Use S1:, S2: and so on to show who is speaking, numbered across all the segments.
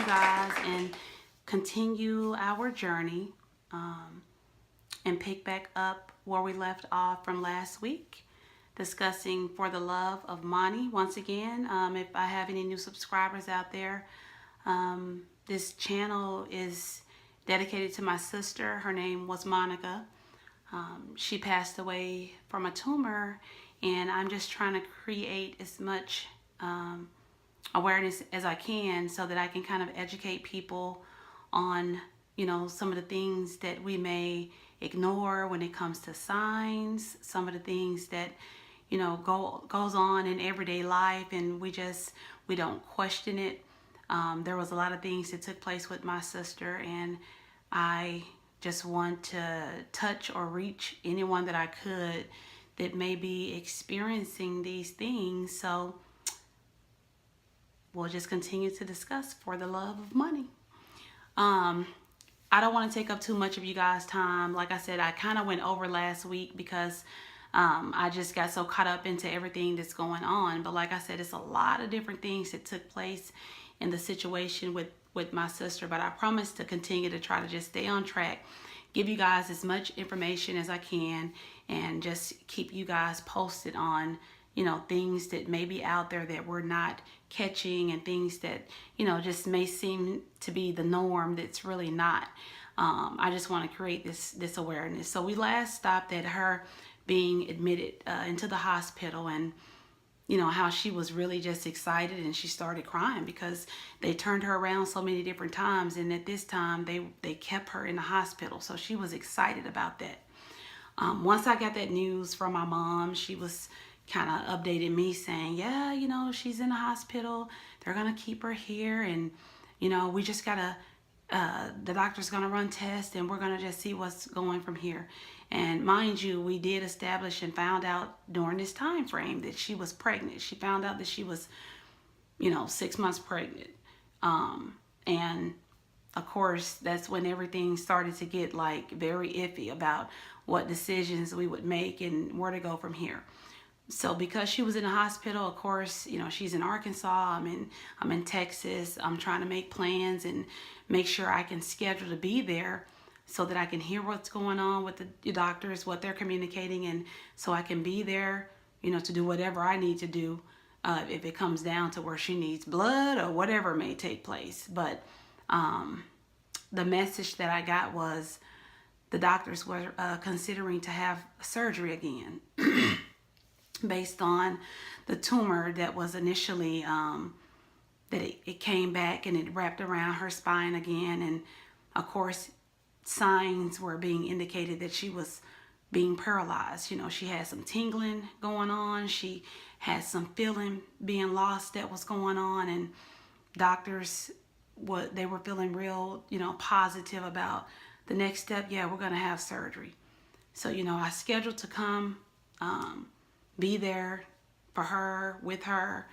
S1: you guys and continue our journey and pick back up where we left off from last week, discussing For the Love of Money. Once again, if I have any new subscribers out there, this channel is dedicated to my sister. Her name was Monica. She passed away from a tumor, and I'm just trying to create as much awareness as I can so that I can kind of educate people on, some of the things that we may ignore when it comes to signs, some of the things that, goes on in everyday life, and we don't question it. There was a lot of things that took place with my sister, and I just want to touch or reach anyone that I could that may be experiencing these things. So we'll just continue to discuss For the Love of Money. I don't want to take up too much of you guys' time. Like I said, I kind of went over last week because I just got so caught up into everything that's going on. But like I said, it's a lot of different things that took place in the situation with my sister. But I promise to continue to try to just stay on track, give you guys as much information as I can, and just keep you guys posted on things that may be out there that we're not catching, and things that just may seem to be the norm that's really not. I just want to create this awareness. So we last stopped at her being admitted into the hospital, and how she was really just excited, and she started crying because they turned her around so many different times, and at this time they kept her in the hospital. So she was excited about that. Once I got that news from my mom, she was kind of updated me saying, yeah, she's in the hospital. They're going to keep her here. And, we just got to, the doctor's going to run tests, and we're going to just see what's going from here. And mind you, we did establish and found out during this time frame that she was pregnant. She found out that she was, 6 months pregnant. And of course, that's when everything started to get very iffy about what decisions we would make and where to go from here. So because she was in the hospital, of course, she's in Arkansas, I'm in Texas. I'm trying to make plans and make sure I can schedule to be there so that I can hear what's going on with the doctors, what they're communicating, and so I can be there, to do whatever I need to do if it comes down to where she needs blood or whatever may take place. But the message that I got was the doctors were considering to have surgery again. Based on the tumor that was initially, that it came back and it wrapped around her spine again. And of course, signs were being indicated that she was being paralyzed. She had some tingling going on. She had some feeling being lost that was going on. And doctors, they were feeling real, positive about the next step. Yeah, we're going to have surgery. So, I scheduled to come, be there for her, with her,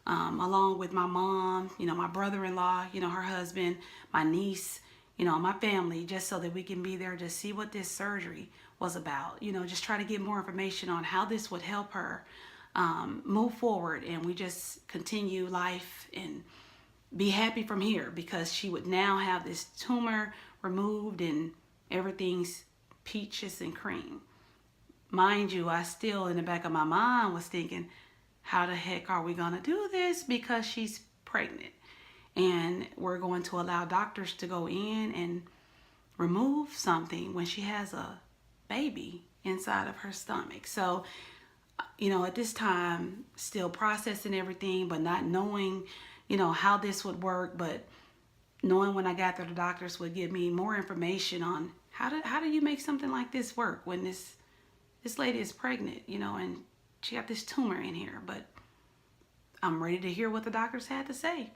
S1: along with my mom, my brother-in-law, her husband, my niece, my family, just so that we can be there to see what this surgery was about. Just try to get more information on how this would help her move forward, and we just continue life and be happy from here, because she would now have this tumor removed and everything's peaches and cream. Mind you, I still in the back of my mind was thinking, how the heck are we going to do this? Because she's pregnant, and we're going to allow doctors to go in and remove something when she has a baby inside of her stomach. So, at this time, still processing everything, but not knowing, how this would work. But knowing when I got there, the doctors would give me more information on how do you make something like this work when this lady is pregnant, and she got this tumor in here. But I'm ready to hear what the doctors had to say.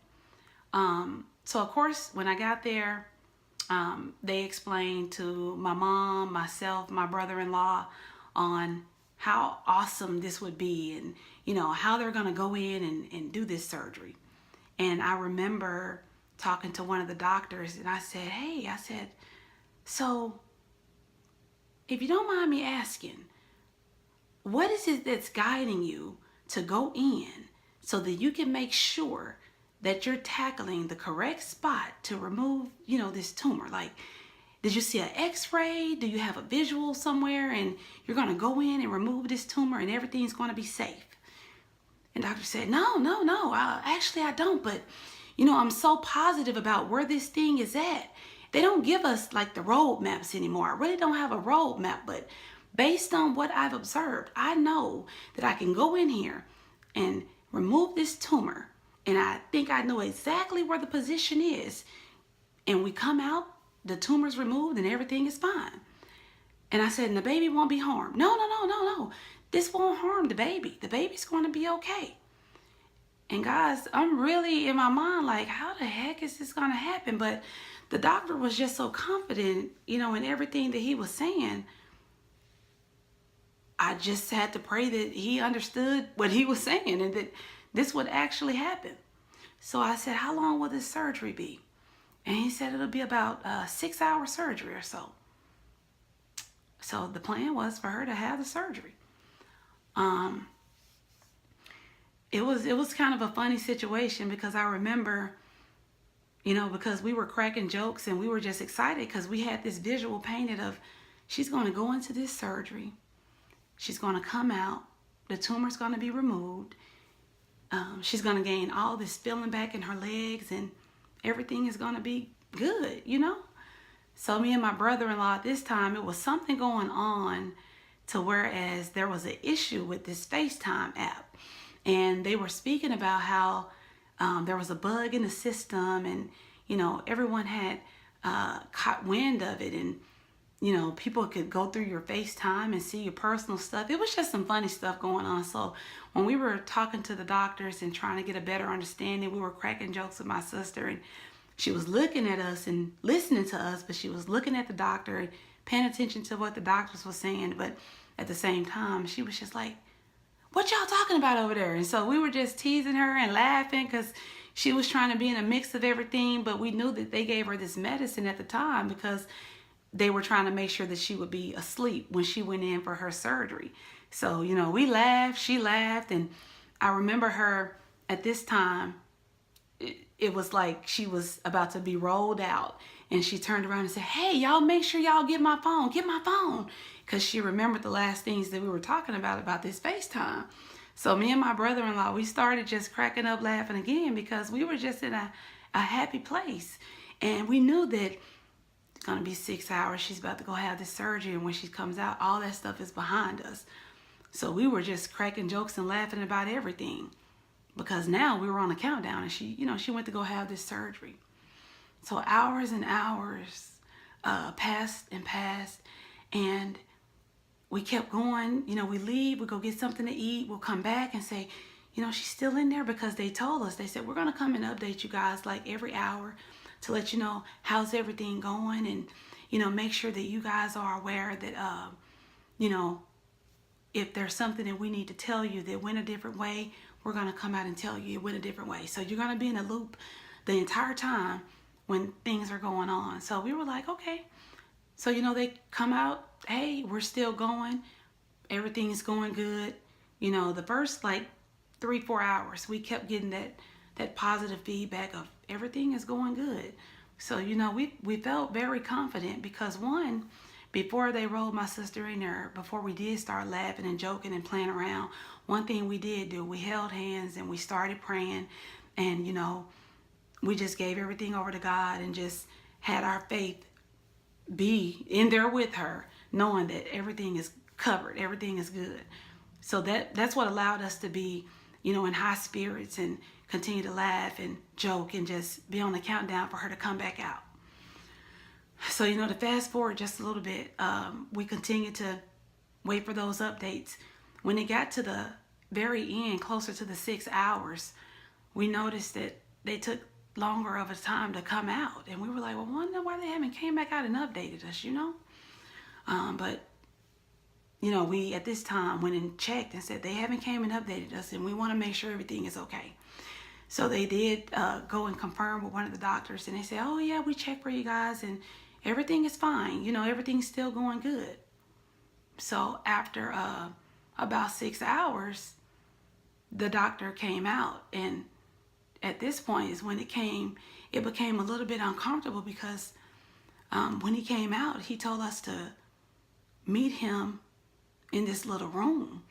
S1: So of course, when I got there, they explained to my mom, myself, my brother-in-law on how awesome this would be, and how they're going to go in and do this surgery. And I remember talking to one of the doctors, and I said, hey, so if you don't mind me asking, what is it that's guiding you to go in so that you can make sure that you're tackling the correct spot to remove, this tumor. Like, did you see an x-ray? Do you have a visual somewhere and you're going to go in and remove this tumor and everything's going to be safe? And doctor said, no, actually I don't, but I'm so positive about where this thing is at. They don't give us like the road maps anymore. I really don't have a road map, but based on what I've observed, I know that I can go in here and remove this tumor. And I think I know exactly where the position is. And we come out, the tumor's removed and everything is fine. And I said, and the baby won't be harmed. No. This won't harm the baby. The baby's going to be okay. And guys, I'm really in my mind like, how the heck is this going to happen? But the doctor was just so confident, in everything that he was saying. I just had to pray that he understood what he was saying and that this would actually happen. So I said, how long will this surgery be? And he said it'll be about a 6-hour surgery or so. So the plan was for her to have the surgery. It was kind of a funny situation because I remember, because we were cracking jokes and we were just excited because we had this visual painted of she's going to go into this surgery. She's going to come out. The tumor's going to be removed. She's going to gain all this feeling back in her legs and everything is going to be good, So me and my brother-in-law at this time, it was something going on to whereas there was an issue with this FaceTime app. And they were speaking about how there was a bug in the system and, everyone had caught wind of it. And, people could go through your FaceTime and see your personal stuff. It was just some funny stuff going on. So when we were talking to the doctors and trying to get a better understanding, we were cracking jokes with my sister. And she was looking at us and listening to us, but she was looking at the doctor and paying attention to what the doctors were saying. But at the same time, she was just like, what y'all talking about over there? And so we were just teasing her and laughing because she was trying to be in a mix of everything. But we knew that they gave her this medicine at the time because they were trying to make sure that she would be asleep when she went in for her surgery. So, we laughed, she laughed. And I remember her at this time, it was like she was about to be rolled out. And she turned around and said, hey, y'all make sure y'all get my phone. Because she remembered the last things that we were talking about this FaceTime. So me and my brother-in-law, we started just cracking up laughing again because we were just in a happy place. And we knew that it's going to be 6 hours. She's about to go have this surgery. And when she comes out, all that stuff is behind us. So we were just cracking jokes and laughing about everything. Because now we were on a countdown and she went to go have this surgery. So hours and hours passed and we kept going. We leave, we go get something to eat, we'll come back and say, she's still in there because they told us, they said, we're going to come and update you guys like every hour to let you know how's everything going and, make sure that you guys are aware that, if there's something that we need to tell you that went a different way, we're going to come out and tell you it went a different way. So you're going to be in a loop the entire time when things are going on. So we were like, okay. So, they come out, hey, we're still going. Everything is going good. The first 3-4 hours, we kept getting that positive feedback of everything is going good. So, we felt very confident because one, before they rolled my sister in there, before we did start laughing and joking and playing around, one thing we did do, we held hands and we started praying and, we just gave everything over to God and just had our faith be in there with her, knowing that everything is covered, everything is good. So that's what allowed us to be, in high spirits and continue to laugh and joke and just be on the countdown for her to come back out. So, to fast forward just a little bit, we continued to wait for those updates. When it got to the very end, closer to the 6 hours, we noticed that they took longer of a time to come out. And we were like, well, wonder why they haven't came back out and updated us, But, we at this time went and checked and said they haven't came and updated us and we want to make sure everything is okay. So they did go and confirm with one of the doctors and they said, oh yeah, we checked for you guys and everything is fine. Everything's still going good. So after about 6 hours, the doctor came out and at this point is when it became a little bit uncomfortable because when he came out, he told us to meet him in this little room.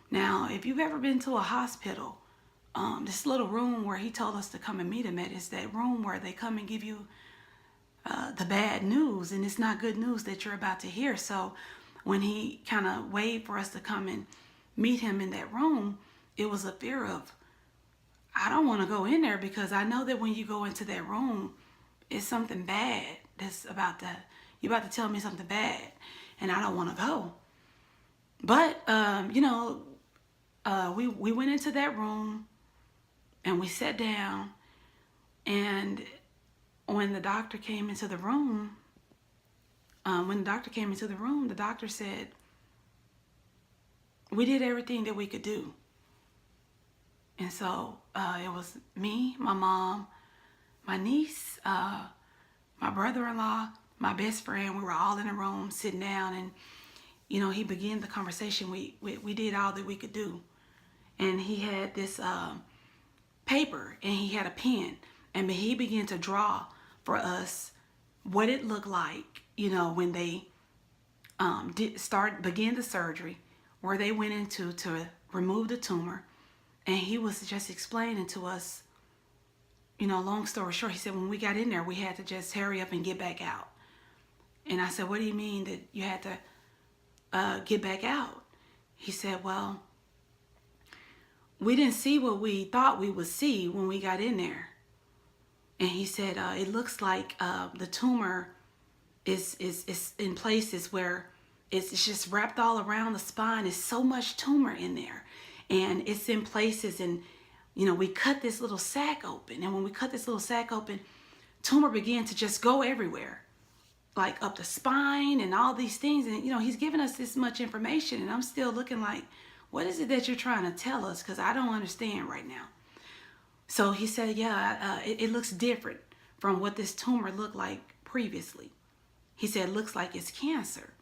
S1: Now, if you've ever been to a hospital, this little room where he told us to come and meet him at is that room where they come and give you the bad news, and it's not good news that you're about to hear. So when he kind of waved for us to come and meet him in that room, it was a fear of, I don't want to go in there because I know that when you go into that room, it's something bad that's about to, you're about to tell me something bad, and I don't want to go. But, we went into that room and we sat down, and when the doctor came into the room, the doctor said, we did everything that we could do. And so it was me, my mom, my niece, my brother-in-law, my best friend. We were all in a room sitting down, and he began the conversation. We did all that we could do. And he had this paper, and he had a pen, and he began to draw for us what it looked like, when they began the surgery, where they went into to remove the tumor. And he was just explaining to us, long story short, he said when we got in there, we had to just hurry up and get back out. And I said, what do you mean that you had to get back out? He said, well, we didn't see what we thought we would see when we got in there. And he said, it looks like the tumor is in places where it's just wrapped all around the spine. There's so much tumor in there. And it's in places, and, we cut this little sac open. And when we cut this little sac open, tumor began to just go everywhere, like up the spine and all these things. And, he's giving us this much information, and I'm still looking like, what is it that you're trying to tell us? Because I don't understand right now. So he said, yeah, it looks different from what this tumor looked like previously. He said, it looks like it's cancer.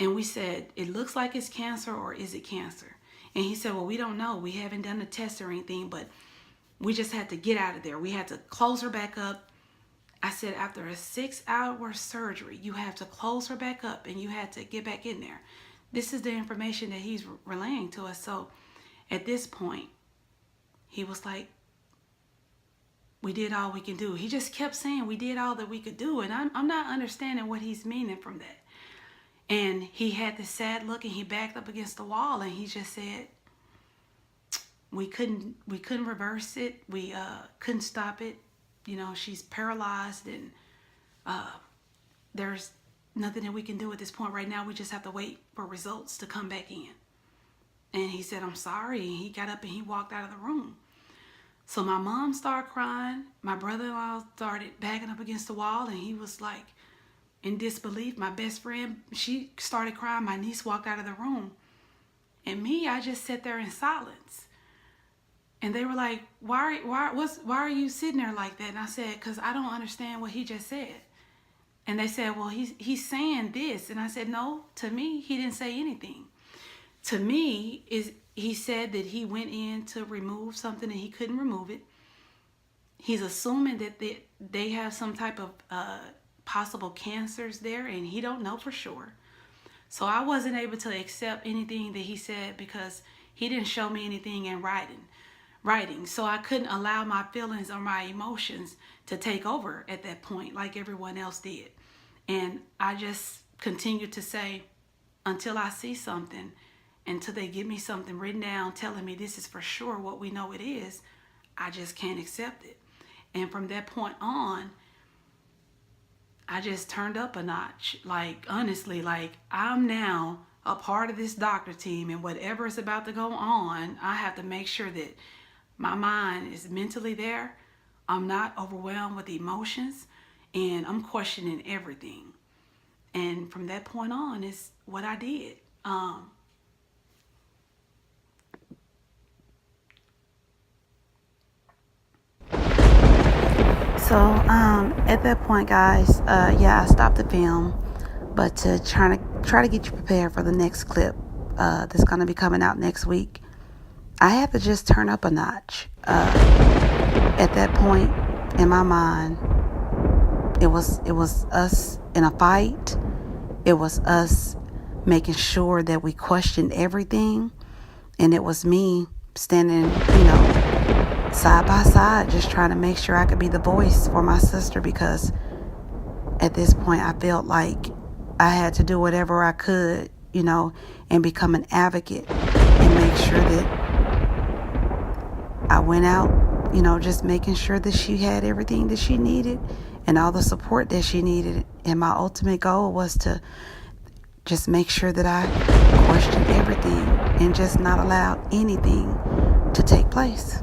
S1: And we said, it looks like it's cancer, or is it cancer? And he said, well, we don't know. We haven't done a test or anything, but we just had to get out of there. We had to close her back up. I said, after a 6-hour surgery, you have to close her back up, and you had to get back in there. This is the information that he's relaying to us. So at this point, he was like, we did all we can do. He just kept saying we did all that we could do. And I'm not understanding what he's meaning from that. And he had this sad look, and he backed up against the wall, and he just said, we couldn't reverse it. We couldn't stop it. She's paralyzed, and there's nothing that we can do at this point right now. We just have to wait for results to come back in. And he said, I'm sorry. And he got up and he walked out of the room. So my mom started crying. My brother-in-law started backing up against the wall, and he was like in disbelief. My best friend, she started crying. My niece walked out of the room. And me, I just sat there in silence. And they were like, why are you sitting there like that? And I said, because I don't understand what he just said. And they said, well, he's saying this. And I said, no, to me, he didn't say anything. To me, he said that he went in to remove something and he couldn't remove it. He's assuming that they have some type of possible cancers there, and he don't know for sure. So I wasn't able to accept anything that he said because he didn't show me anything in writing. So I couldn't allow my feelings or my emotions to take over at that point like everyone else did. And I just continued to say, until I see something, until they give me something written down telling me this is for sure what we know it is, I just can't accept it. And from that point on, I just turned up a notch. Like, honestly, like, I'm now a part of this doctor team, and whatever is about to go on, I have to make sure that my mind is mentally there. I'm not overwhelmed with emotions, and I'm questioning everything. And from that point on is what I did. So at that point, guys, I stopped the film, but to try to get you prepared for the next clip that's going to be coming out next week, I had to just turn up a notch. at that point in my mind, it was us in a fight. It was us making sure that we questioned everything. And it was me standing, side by side, just trying to make sure I could be the voice for my sister, because at this point I felt like I had to do whatever I could, and become an advocate and make sure that I went out, just making sure that she had everything that she needed and all the support that she needed. And my ultimate goal was to just make sure that I questioned everything and just not allow anything to take place.